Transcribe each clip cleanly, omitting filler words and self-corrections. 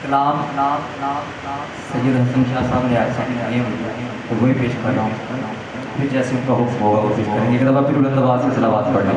कलाम सैयद हसन शाह साहब ने आए हैं तो वही पेश कर रहा हूँ। फिर जैसे उनका हुक्म होगा वो पेश करेंगे। एक दफ़ा फिर बुलंदआवाज़ से सलावत पढ़ना।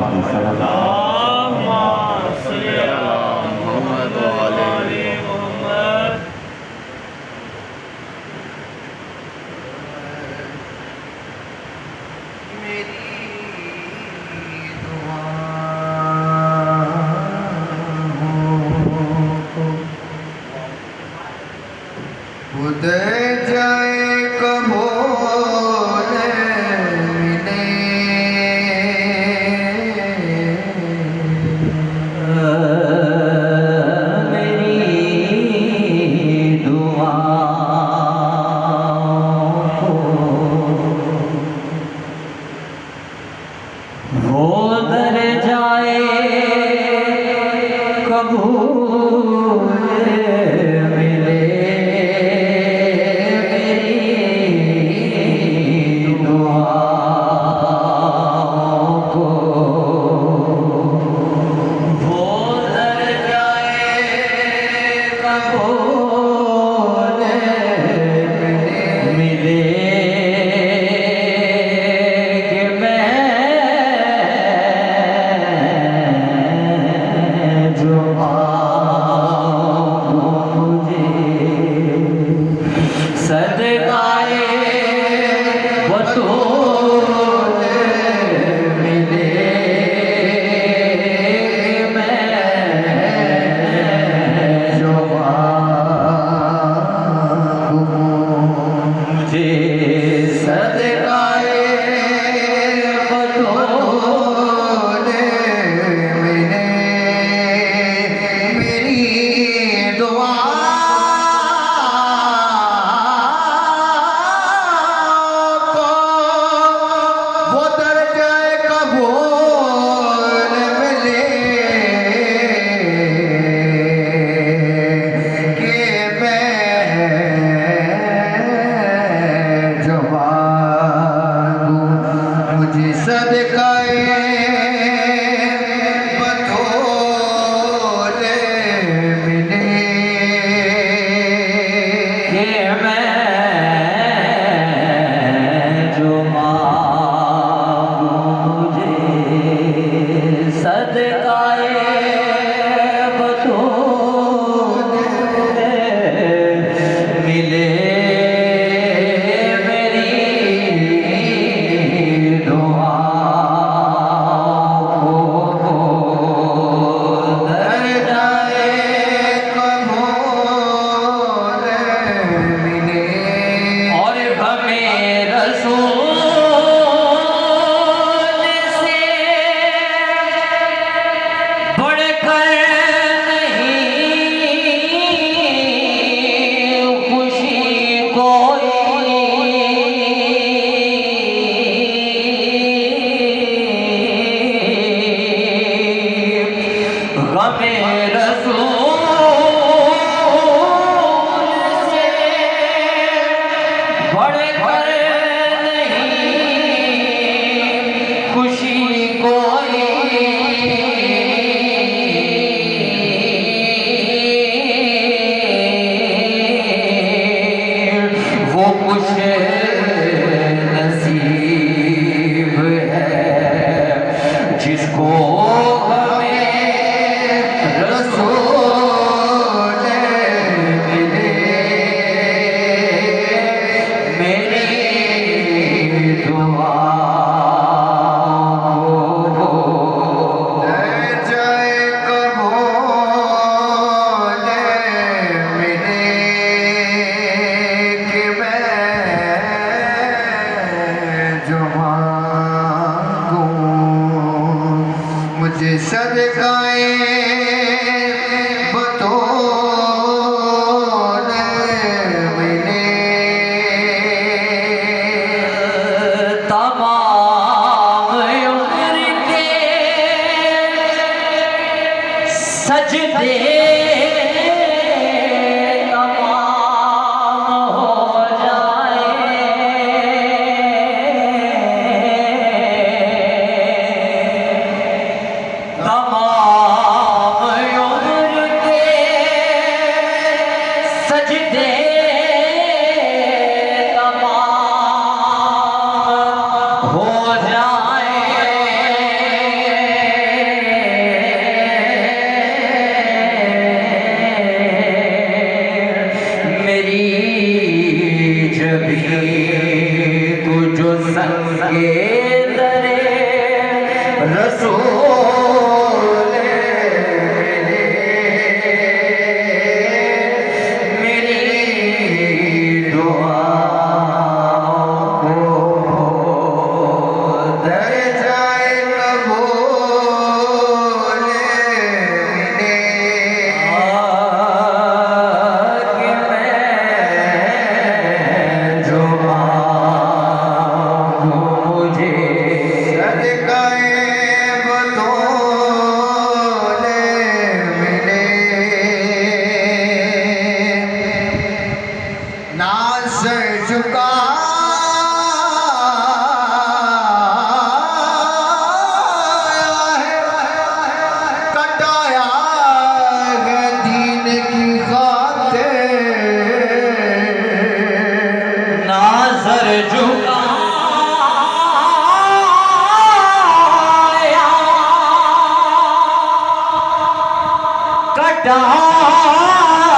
कटाया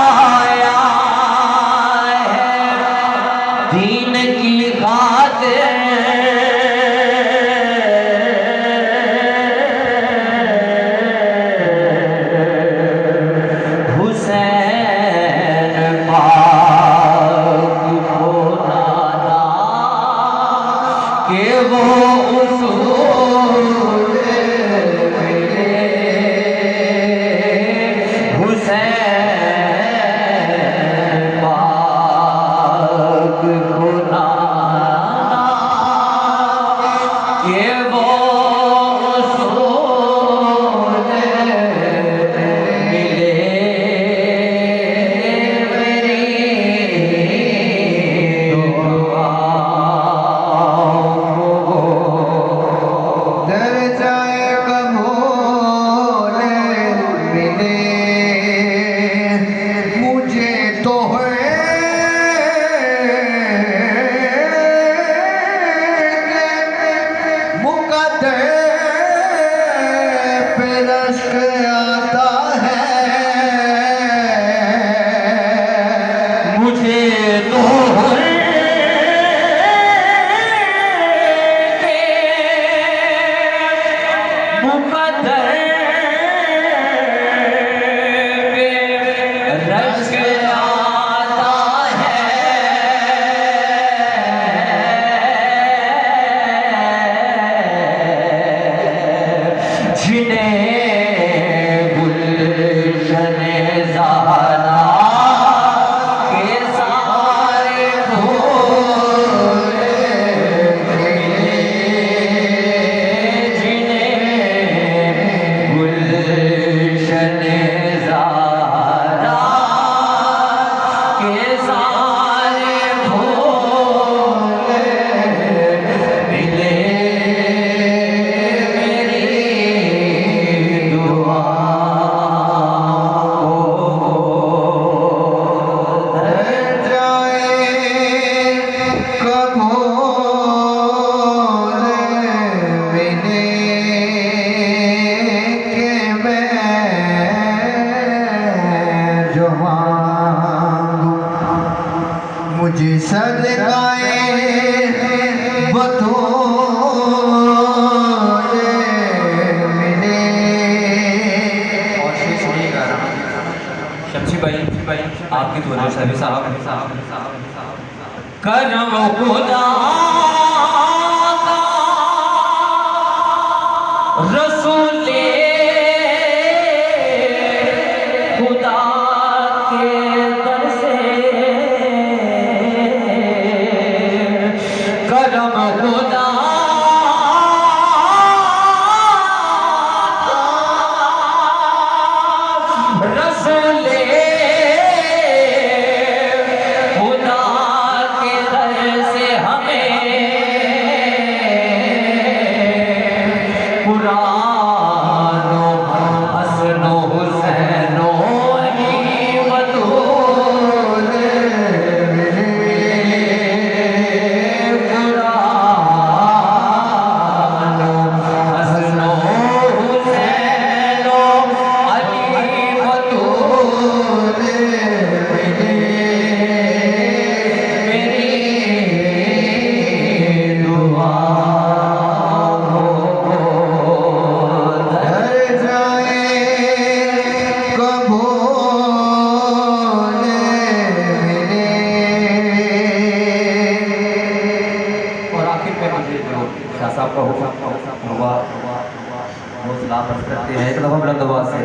है दीन की खातिर, हुसैन पाक को नाना के वो उसूल मिले, हुसैन पाक को नाना के वो उसूल मिले, मेरी दुआ दर जाए कबूल मिले मुझे तो है मुकद्दर पे रश्क आता है, मुझे तो मुकद्दर पे रश्क आता है, जिन्हें गुलशने ज़हरा के सारे फूल मिले, जिन्हें गुलशने ज़हरा के सारे फूल मिले, मेरी दुआ दर जाए कबूल मिले के मैं जो मांगू मुझे सदकाए बतूल मिले। और शेर सुनिएगा शमशी भाई आपकी तो सभी साहब करम खुदा का रसूले खुदा के दर से, करम खुदा रसूले खुदा के दर से हमें कुरान हसन हुसैन अली बतूल मिले, कुरान हसन हुसैन अली बतूल मिले, मेरी दुआ दर जाए कबूल मिले। और आखिर में मुझे जो शाह साहब का हुक्म हुआ वो सलाम अर्ज़ करते हैं, एक दफ़ा बुलंद आवाज़ से